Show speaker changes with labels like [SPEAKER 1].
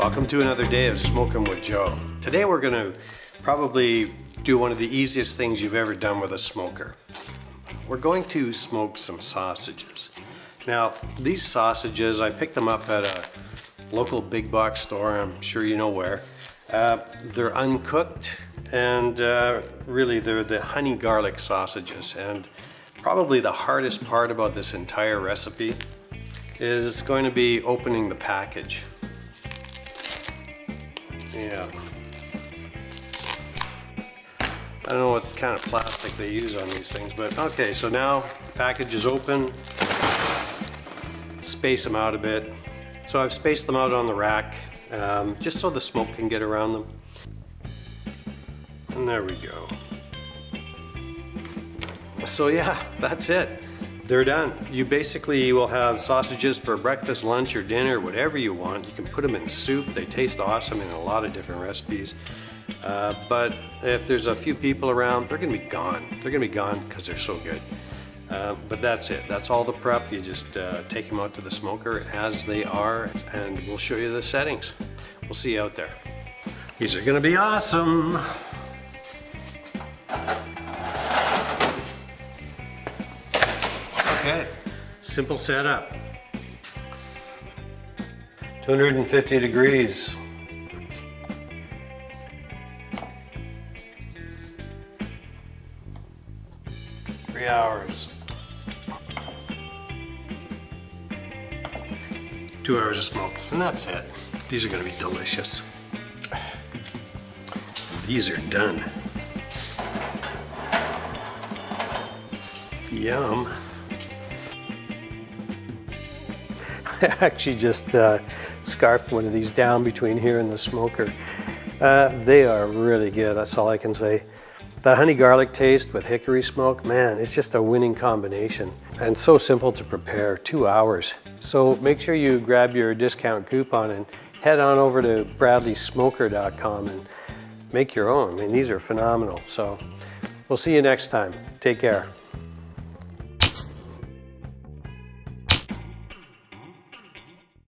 [SPEAKER 1] Welcome to another day of Smokin' with Joe. Today we're going to probably do one of the easiest things you've ever done with a smoker. We're going to smoke some sausages. Now, these sausages, I picked them up at a local big box store, I'm sure you know where. They're uncooked and really they're the honey garlic sausages. And probably the hardest part about this entire recipe is going to be opening the package. Yeah. I don't know what kind of plastic they use on these things, but okay, so now the package is open. Space them out a bit. So I've spaced them out on the rack, just so the smoke can get around them. And there we go. So yeah, that's it. They're done. You basically will have sausages for breakfast, lunch, or dinner, whatever you want. You can put them in soup. They taste awesome in a lot of different recipes. But if there's a few people around, they're gonna be gone. They're gonna be gone because they're so good. But that's it. That's all the prep. You just take them out to the smoker as they are, and we'll show you the settings. We'll see you out there. These are gonna be awesome. Okay, simple setup. 250 degrees. Three hours. 2 hours of smoke, and that's it. These are gonna be delicious. These are done. Yum. I actually just scarfed one of these down between here and the smoker. They are really good, that's all I can say. The honey garlic taste with hickory smoke, man, it's just a winning combination. And so simple to prepare, 2 hours. So make sure you grab your discount coupon and head on over to bradleysmoker.com and make your own. I mean, these are phenomenal. So we'll see you next time. Take care.